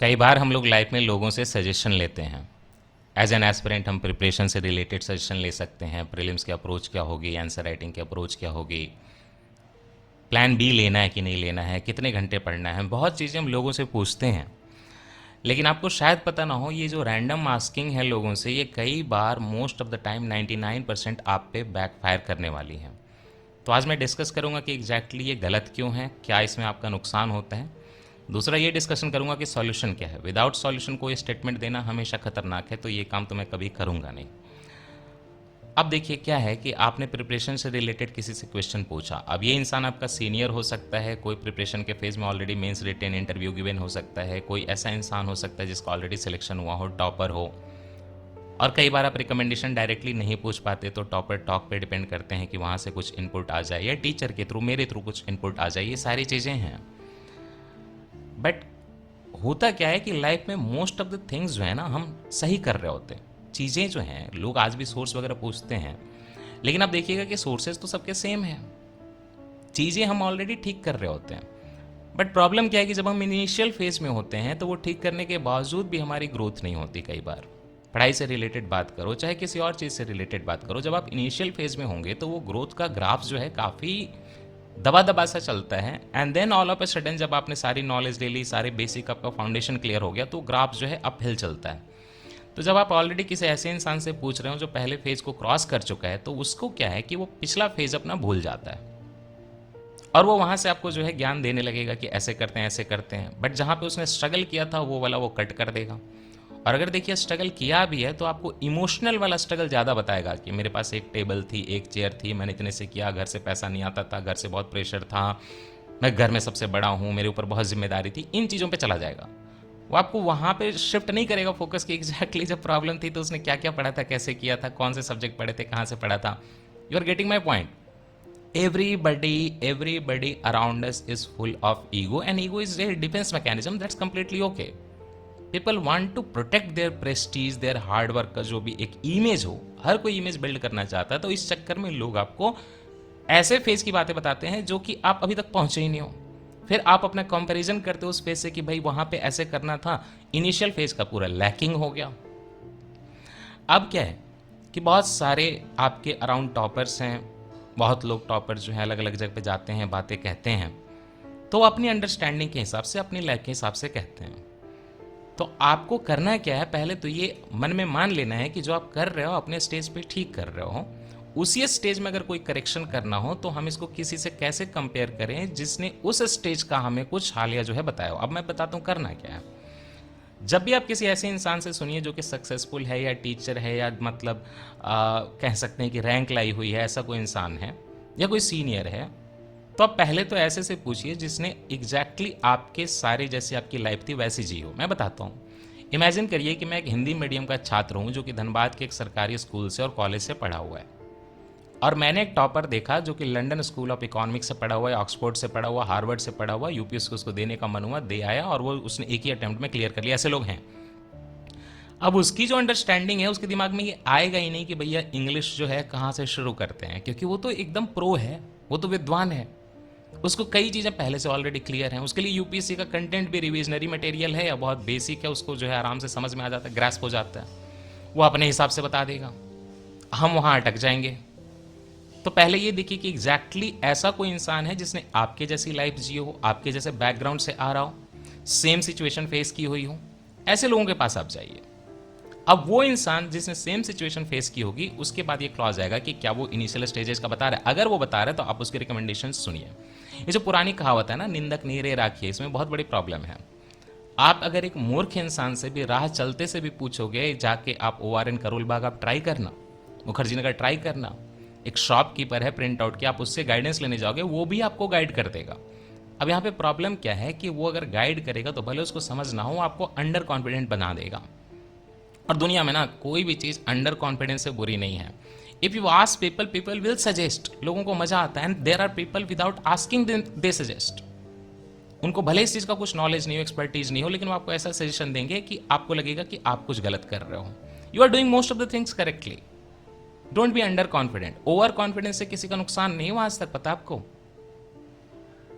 कई बार हम लोग लाइफ में लोगों से सजेशन लेते हैं। एज एन एस्पिरेंट हम प्रिपरेशन से रिलेटेड सजेशन ले सकते हैं, प्रीलिम्स की अप्रोच क्या होगी, आंसर राइटिंग की अप्रोच क्या होगी, प्लान बी लेना है कि नहीं लेना है, कितने घंटे पढ़ना है, बहुत चीज़ें हम लोगों से पूछते हैं। लेकिन आपको शायद पता ना हो, ये जो रैंडम आस्किंग है लोगों से, ये कई बार मोस्ट ऑफ द टाइम 99% आप पे बैकफायर करने वाली है। तो आज मैं डिस्कस करूंगा कि एग्जैक्टली ये गलत क्यों है, क्या इसमें आपका नुकसान होता है। दूसरा ये डिस्कशन करूंगा कि सॉल्यूशन क्या है। विदाउट सॉल्यूशन कोई स्टेटमेंट देना हमेशा खतरनाक है, तो ये काम तो मैं कभी करूंगा नहीं। अब देखिए क्या है कि आपने प्रिपरेशन से रिलेटेड किसी से क्वेश्चन पूछा। अब ये इंसान आपका सीनियर हो सकता है, कोई प्रिपरेशन के फेज में already mains written interview given हो सकता है, कोई ऐसा इंसान हो सकता है जिसका ऑलरेडी सिलेक्शन हुआ हो, टॉपर हो। और कई बार आप रिकमेंडेशन डायरेक्टली नहीं पूछ पाते, तो टॉपर टॉक पे डिपेंड करते हैं कि वहाँ से कुछ इनपुट आ जाए या टीचर के थ्रू, मेरे थ्रू कुछ इनपुट आ जाए। ये सारी चीज़ें हैं। बट होता क्या है कि लाइफ में मोस्ट ऑफ द थिंग्स जो है ना, हम सही कर रहे होते हैं। चीज़ें जो हैं, लोग आज भी सोर्स वगैरह पूछते हैं, लेकिन आप देखिएगा कि सोर्सेज तो सबके सेम हैं। चीज़ें हम ऑलरेडी ठीक कर रहे होते हैं। बट प्रॉब्लम क्या है कि जब हम इनिशियल फेज में होते हैं, तो वो ठीक करने के बावजूद भी हमारी ग्रोथ नहीं होती। कई बार पढ़ाई से रिलेटेड बात करो, चाहे किसी और चीज़ से रिलेटेड बात करो, जब आप इनिशियल फेज में होंगे तो वो ग्रोथ का ग्राफ जो है काफ़ी दबा दबा सा चलता है। And then all of a sudden जब आपने सारी नॉलेज ले ली, सारे बेसिक आपका फाउंडेशन क्लियर हो गया, तो ग्राफ जो है अपहिल चलता है। तो जब आप ऑलरेडी किसी ऐसे इंसान से पूछ रहे हो जो पहले फेज को क्रॉस कर चुका है, तो उसको क्या है कि वो पिछला फेज अपना भूल जाता है, और वो वहां से आपको जो है ज्ञान देने लगेगा कि ऐसे करते हैं ऐसे करते हैं। बट जहां पे उसने स्ट्रगल किया था वो वाला वो कट कर देगा। और अगर देखिए स्ट्रगल किया भी है, तो आपको इमोशनल वाला स्ट्रगल ज़्यादा बताएगा कि मेरे पास एक टेबल थी, एक चेयर थी, मैंने इतने से किया, घर से पैसा नहीं आता था, घर से बहुत प्रेशर था, मैं घर में सबसे बड़ा हूँ, मेरे ऊपर बहुत जिम्मेदारी थी, इन चीज़ों पे चला जाएगा। वो आपको वहाँ पे शिफ्ट नहीं करेगा फोकस की एग्जैक्टली जब प्रॉब्लम थी तो उसने क्या क्या पढ़ा था, कैसे किया था, कौन से सब्जेक्ट पढ़े थे, कहाँ से पढ़ा था। You are getting my point. Everybody around us is full of ego, and ego is a defense mechanism. That's completely okay. People want to protect their prestige, their hard work का जो भी एक इमेज हो, हर कोई image build करना चाहता है। तो इस चक्कर में लोग आपको ऐसे फेज की बातें बताते हैं जो कि आप अभी तक पहुंचे ही नहीं हो। फिर आप अपना कंपैरिजन करते हो उस फेज से कि भाई वहां पे ऐसे करना था, इनिशियल फेज का पूरा लैकिंग हो गया। अब क्या है कि बहुत सारे आपके अराउंड टॉपर्स हैं, बहुत लोग टॉपर जो है अलग अलग जगह पे जाते हैं, बातें कहते हैं, तो वो अपनी अंडरस्टैंडिंग के हिसाब से, अपनी लाइफ के हिसाब से कहते हैं। तो आपको करना क्या है, पहले तो ये मन में मान लेना है कि जो आप कर रहे हो अपने स्टेज पे ठीक कर रहे हो। उसी स्टेज में अगर कोई करेक्शन करना हो तो हम इसको किसी से कैसे कंपेयर करें जिसने उस स्टेज का हमें कुछ हालिया जो है बताया हो। अब मैं बताता हूँ करना क्या है। जब भी आप किसी ऐसे इंसान से सुनिए जो कि सक्सेसफुल है, या टीचर है, या मतलब कह सकते हैं कि रैंक लाई हुई है, ऐसा कोई इंसान है या कोई सीनियर है, तो आप पहले तो ऐसे से पूछिए जिसने एग्जैक्टली आपके सारे, जैसे आपकी लाइफ थी वैसी जी हो। मैं बताता हूँ। इमेजिन करिए कि मैं एक हिंदी मीडियम का छात्र हूँ जो कि धनबाद के एक सरकारी स्कूल से और कॉलेज से पढ़ा हुआ है, और मैंने एक टॉपर देखा जो कि लंदन स्कूल ऑफ इकोनॉमिक्स से पढ़ा हुआ है, ऑक्सफोर्ड से पढ़ा हुआ, हार्वर्ड से पढ़ा हुआ, यूपीएससी उसको देने का मन हुआ, दे आया, और वो उसने एक ही अटेम्प्ट में क्लियर कर लिया। ऐसे लोग हैं। अब उसकी जो अंडरस्टैंडिंग है, उसके दिमाग में ये आएगा ही नहीं कि भैया इंग्लिश जो है कहाँ से शुरू करते हैं, क्योंकि वो तो एकदम प्रो है, वो तो विद्वान है, उसको कई चीज़ें पहले से ऑलरेडी क्लियर हैं। उसके लिए यूपीएससी का कंटेंट भी रिविजनरी मटेरियल है या बहुत बेसिक है, उसको जो है आराम से समझ में आ जाता है, ग्रास्प हो जाता है, वो अपने हिसाब से बता देगा। हम वहाँ अटक जाएंगे। तो पहले ये देखिए कि एग्जैक्टली ऐसा कोई इंसान है जिसने आपके जैसी लाइफ जी हो, आपके जैसे बैकग्राउंड से आ रहा हो, सेम सिचुएशन फेस की हुई हो, ऐसे लोगों के पास आप जाइए। अब वो इंसान जिसने सेम सिचुएशन फेस की होगी, उसके बाद ये क्लॉज आएगा कि क्या वो इनिशियल स्टेजेस का बता रहा है। अगर वो बता रहा है तो आप उसके रिकमेंडेशन सुनिए। ये जो पुरानी कहावत है ना, निंदक नीरे राखिए, इसमें बहुत बड़ी प्रॉब्लम है। आप अगर एक मूर्ख इंसान से भी, राह चलते से भी पूछोगे, जाके आप ORN करोल बाग आप ट्राई करना, मुखर्जी नगर ट्राई करना, एक शॉपकीपर है प्रिंट आउट की, आप उससे गाइडेंस लेने जाओगे, वो भी आपको गाइड कर देगा। अब यहाँ पे प्रॉब्लम क्या है कि वो अगर गाइड करेगा तो भले उसको समझ ना हो, आपको अंडर कॉन्फिडेंट बना देगा। और दुनिया में ना कोई भी चीज़ अंडर कॉन्फिडेंस से बुरी नहीं है। If you ask people, people will suggest. लोगों को मजा आता है, and there are people without asking they suggest. उनको भले इस चीज़ का कुछ नॉलेज नहीं हो, एक्सपर्टीज नहीं हो, लेकिन वो आपको ऐसा सजेशन देंगे कि आपको लगेगा कि आप कुछ गलत कर रहे हो। You are doing most of the things correctly. Don't be underconfident. Overconfidence से किसी का नुकसान नहीं हुआ आज तक, पता आपको,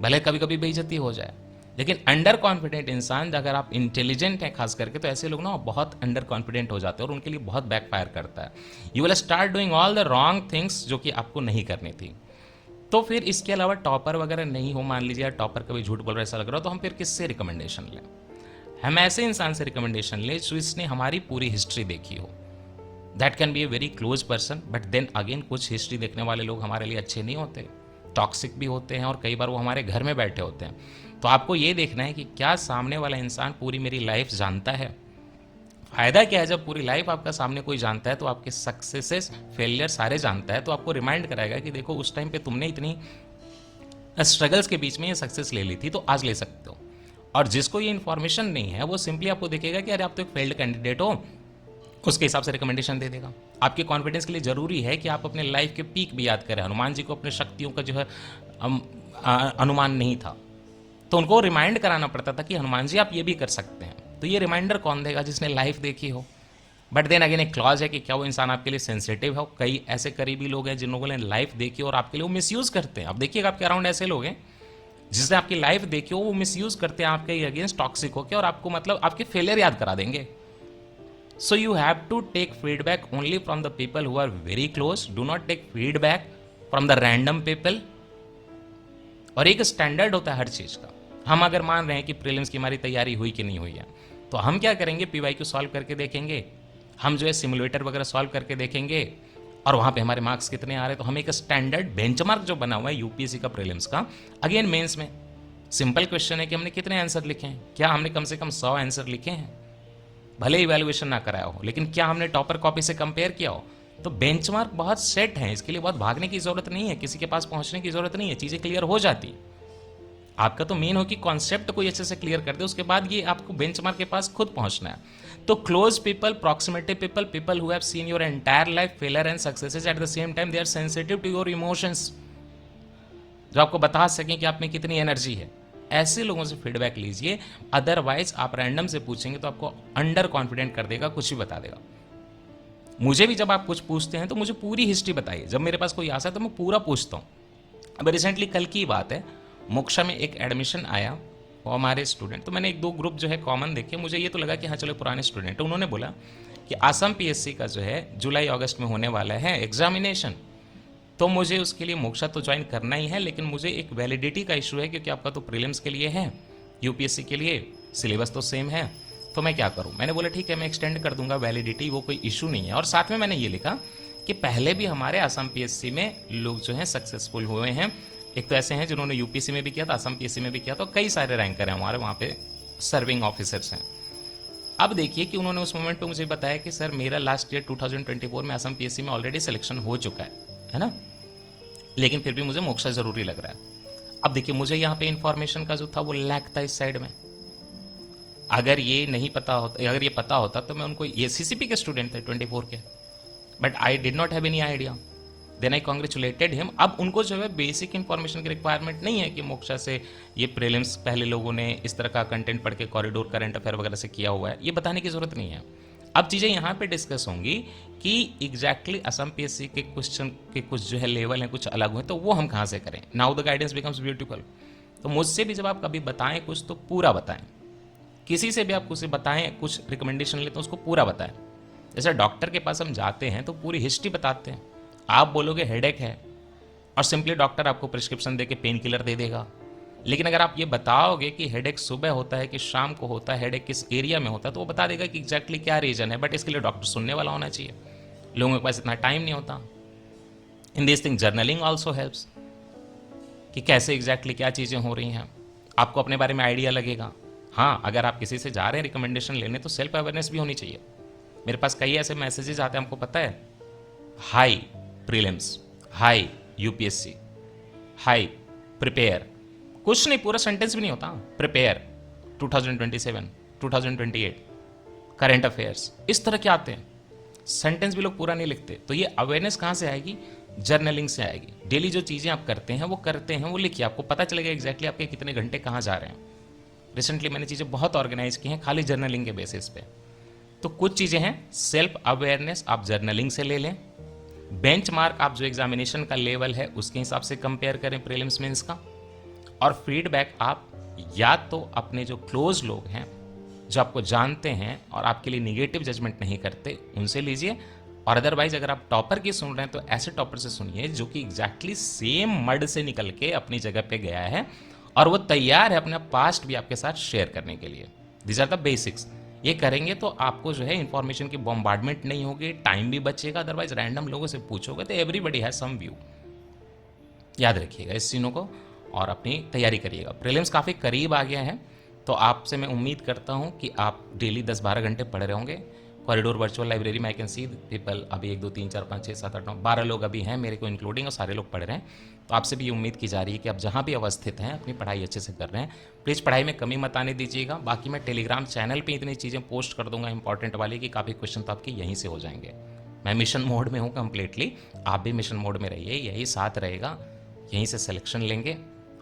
भले कभी कभी बेइज्जती हो जाए। लेकिन अंडर कॉन्फिडेंट इंसान, अगर आप इंटेलिजेंट हैं खास करके, तो ऐसे लोग ना बहुत अंडर कॉन्फिडेंट हो जाते हैं और उनके लिए बहुत बैकफायर करता है। You will start doing all the wrong things जो कि आपको नहीं करनी थी। तो फिर इसके अलावा टॉपर वगैरह नहीं हो, मान लीजिए टॉपर कभी झूठ बोल रहा है ऐसा लग रहा हो, तो हम फिर किससे रिकमेंडेशन लें? हम ऐसे इंसान से रिकमेंडेशन लें जिसने हमारी पूरी हिस्ट्री देखी हो। That can be a very close person, but then again कुछ हिस्ट्री देखने वाले लोग हमारे लिए अच्छे नहीं होते, टॉक्सिक भी होते हैं और कई बार वो हमारे घर में बैठे होते हैं। तो आपको ये देखना है कि क्या सामने वाला इंसान पूरी मेरी लाइफ जानता है। फायदा क्या है, जब पूरी लाइफ आपका सामने कोई जानता है तो आपके सक्सेसेस फेलियर सारे जानता है, तो आपको रिमाइंड कराएगा कि देखो उस टाइम पे तुमने इतनी स्ट्रगल्स के बीच में ये सक्सेस ले ली थी, तो आज ले सकते हो। और जिसको ये इन्फॉर्मेशन नहीं है वो सिंपली आपको देखेगा कि अरे आप तो एक फेल्ड कैंडिडेट हो, उसके हिसाब से रिकमेंडेशन दे देगा। आपके कॉन्फिडेंस के लिए जरूरी है कि आप अपने लाइफ के पीक भी याद करें। हनुमान जी को अपने शक्तियों का जो है अनुमान नहीं था, तो उनको रिमाइंड कराना पड़ता था कि हनुमान जी आप ये भी कर सकते हैं। तो ये रिमाइंडर कौन देगा? जिसने लाइफ देखी हो। बट देन अगेन एक क्लॉज है कि क्या वो इंसान आपके लिए सेंसिटिव हो। कई ऐसे करीबी लोग हैं जिन लोगों ने लाइफ देखी और आपके लिए वो मिसयूज करते हैं। अब देखिएगा आपके अराउंड ऐसे लोग हैं जिसने आपकी लाइफ देखी हो, वो मिसयूज करते हैं आपके अगेंस्ट टॉक्सिक होकर और आपको मतलब आपके फेलियर याद करा देंगे। So you have to take feedback only from the people who are very close. Do not take feedback from the random people. और एक स्टैंडर्ड होता है हर चीज़ का। हम अगर मान रहे हैं कि प्रीलिम्स की हमारी तैयारी हुई कि नहीं हुई है, तो हम क्या करेंगे, PYQ सॉल्व करके देखेंगे, हम जो है सिमुलेटर वगैरह सॉल्व करके देखेंगे और वहाँ पे हमारे मार्क्स कितने आ रहे हैं। तो हम एक स्टैंडर्ड बेंचमार्क जो बना हुआ है यूपीएससी का प्रीलिम्स का, अगेन मेंस में सिंपल क्वेश्चन है कि हमने कितने आंसर लिखे हैं। क्या हमने कम से कम 100 आंसर लिखे हैं? भले इवैल्यूएशन ना कराया हो, लेकिन क्या हमने टॉपर कॉपी से कंपेयर किया हो? तो बेंचमार्क बहुत सेट है, इसके लिए बहुत भागने की जरूरत नहीं है, किसी के पास पहुंचने की जरूरत नहीं है, चीजें क्लियर हो जाती। आपका तो मेन हो कि कॉन्सेप्ट कोई अच्छे से क्लियर कर दे, उसके बाद ये आपको बेंचमार्क के पास खुद पहुंचना है। तो close people, proximative people, people who have seen your entire life failure and successes, at the same time they are sensitive to your emotions, जो आपको बता सकें कि आप में कितनी एनर्जी है, ऐसे लोगों से फीडबैक लीजिए। अदरवाइज आप रैंडम से पूछेंगे तो आपको अंडर कॉन्फिडेंट कर देगा, कुछ भी बता देगा। मुझे भी जब आप कुछ पूछते हैं तो मुझे पूरी हिस्ट्री बताइए। जब मेरे पास कोई आता है तो मैं पूरा पूछता हूँ। अब रिसेंटली कल की बात है, मोक्षा में एक एडमिशन आया वो हमारे स्टूडेंट, तो मैंने एक दो ग्रुप जो है कॉमन देखे, मुझे ये तो लगा कि हाँ चलो पुराने स्टूडेंट है। उन्होंने बोला कि आसाम पीएससी का जो है जुलाई अगस्त में होने वाला है एग्जामिनेशन, तो मुझे उसके लिए मोक्षा तो ज्वाइन करना ही है, लेकिन मुझे एक वैलिडिटी का इशू है क्योंकि आपका तो प्रीलिम्स के लिए है, यूपीएससी के लिए सिलेबस तो सेम है, तो मैं क्या करूं? मैंने बोला ठीक है मैं एक्सटेंड कर दूंगा वैलिडिटी, वो कोई इशू नहीं है। और साथ में मैंने ये लिखा कि पहले भी हमारे आसाम पीएससी में लोग जो हैं सक्सेसफुल हुए हैं। एक तो ऐसे हैं जिन्होंने यूपीएससी में भी किया था, आसाम पीएससी में भी किया था, कई सारे रैंकर हैं हमारे वहाँ पे, सर्विंग ऑफिसर्स हैं। अब देखिए कि उन्होंने उस मोमेंट पे मुझे बताया कि सर मेरा लास्ट ईयर 2024 में आसाम पीएससी में ऑलरेडी सिलेक्शन हो चुका है ना, लेकिन फिर भी मुझे मोक्षा जरूरी लग रहा है। अब देखिए मुझे यहाँ पे इंफॉर्मेशन का जो था वो लैक था इस साइड में। अगर ये नहीं पता होता, अगर ये पता होता तो मैं उनको, ये सीसीपी के स्टूडेंट थे 24 के, but I did not have any idea, then I congratulated him. अब उनको जो है बेसिक इंफॉर्मेशन की रिक्वायरमेंट नहीं है कि मोक्षा से ये प्रीलिम्स पहले लोगों ने इस तरह का कंटेंट पढ़ के कॉरिडोर करंट अफेयर वगैरह से किया हुआ है, ये बताने की जरूरत नहीं है। अब चीज़ें यहाँ पे डिस्कस होंगी कि एग्जैक्टली असम पीएससी के क्वेश्चन के कुछ जो है लेवल हैं, कुछ अलग हुए, तो वो हम कहाँ से करें। Now the guidance becomes beautiful. तो मुझसे भी जब आप कभी बताएं कुछ तो पूरा बताएं, किसी से भी आप कुछ बताएं, कुछ रिकमेंडेशन लेते हैं उसको पूरा बताएं। जैसे डॉक्टर के पास हम जाते हैं तो पूरी हिस्ट्री बताते हैं। आप बोलोगे हेडेक है और सिंपली डॉक्टर आपको प्रिस्क्रिप्शन दे के पेन किलर दे देगा, लेकिन अगर आप ये बताओगे कि हेडेक सुबह होता है कि शाम को होता है, हेडेक किस एरिया में होता है, तो वो बता देगा कि एग्जैक्टली क्या रीजन है। बट इसके लिए डॉक्टर सुनने वाला होना चाहिए, लोगों के पास इतना टाइम नहीं होता। In this thing journaling also helps कि कैसे एग्जैक्टली क्या चीज़ें हो रही हैं, आपको अपने बारे में आइडिया लगेगा। हाँ, अगर आप किसी से जा रहे हैं रिकमेंडेशन लेने तो सेल्फ अवेयरनेस भी होनी चाहिए। मेरे पास कई ऐसे मैसेजेस आते हैं, आपको पता है, high prelims, high UPSC, high prepare, कुछ नहीं, पूरा सेंटेंस भी नहीं होता, प्रिपेयर 2027, 2028, करंट अफेयर्स, इस तरह के आते हैं सेंटेंस भी लोग पूरा नहीं लिखते। तो ये अवेयरनेस कहाँ से आएगी? जर्नलिंग से आएगी। डेली जो चीज़ें आप करते हैं वो लिखिए, आपको पता चलेगा एग्जैक्टली आपके कितने घंटे कहाँ जा रहे हैं। रिसेंटली मैंने चीज़ें बहुत ऑर्गेनाइज की हैं खाली जर्नलिंग के बेसिस पे। तो कुछ चीज़ें हैं, सेल्फ अवेयरनेस आप जर्नलिंग से ले लें, बेंचमार्क आप जो एग्जामिनेशन का लेवल है उसके हिसाब से कंपेयर करें प्रीलिम्स मेंस का, और फीडबैक आप या तो अपने जो क्लोज लोग हैं, जो आपको जानते हैं और आपके लिए निगेटिव जजमेंट नहीं करते, उनसे लीजिए। और अदरवाइज अगर आप टॉपर की सुन रहे हैं तो ऐसे टॉपर से सुनिए जो कि एग्जैक्टली सेम मड से निकल के अपनी जगह पे गया है और वो तैयार है अपना पास्ट भी आपके साथ शेयर करने के लिए। This are the basics. ये करेंगे तो आपको जो है इंफॉर्मेशन की बॉम्बार्डमेंट नहीं होगी, टाइम भी बचेगा। अदरवाइज रैंडम लोगों से पूछोगे तो एवरीबडी हैज सम व्यू। याद रखिएगा इस चीज़ों को और अपनी तैयारी करिएगा। प्रीलिम्स काफ़ी करीब आ गया है, तो आपसे मैं उम्मीद करता हूँ कि आप डेली 10-12 घंटे पढ़ रहे होंगे। कॉरिडोर वर्चुअल लाइब्रेरी में आई कैन सी पीपल, अभी 1 2 3 4 5 6 7 8 9 12 लोग अभी हैं मेरे को इंक्लूडिंग, और सारे लोग पढ़ रहे हैं। तो आपसे भी ये उम्मीद की जा रही है कि आप जहाँ भी अवस्थित हैं अपनी पढ़ाई अच्छे से कर रहे हैं। प्लीज़ पढ़ाई में कमी मत आने दीजिएगा। बाकी मैं टेलीग्राम चैनल पर इतनी चीज़ें पोस्ट कर दूंगा इंपॉर्टेंट वाली कि काफ़ी क्वेश्चन तो आपके यहीं से हो जाएंगे। मैं मिशन मोड में हूँ कम्प्लीटली, आप भी मिशन मोड में रहिए, यही साथ रहेगा। यहीं से सिलेक्शन लेंगे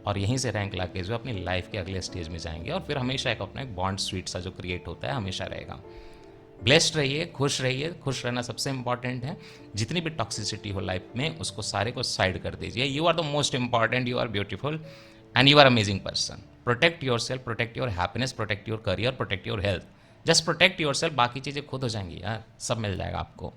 और यहीं से रैंक ला के जो अपनी लाइफ के अगले स्टेज में जाएंगे, और फिर हमेशा एक अपना एक बॉन्ड स्वीट सा जो क्रिएट होता है हमेशा रहेगा। ब्लेस्ड रहिए, खुश रहिए। खुश रहना सबसे इंपॉर्टेंट है। जितनी भी टॉक्सिसिटी हो लाइफ में उसको सारे को साइड कर दीजिए। You are the most important, you are beautiful and you are amazing person. Protect yourself, protect your happiness, protect your career, protect your health. Just protect yourself, बाकी चीज़ें खुद हो जाएंगी यार, सब मिल जाएगा आपको।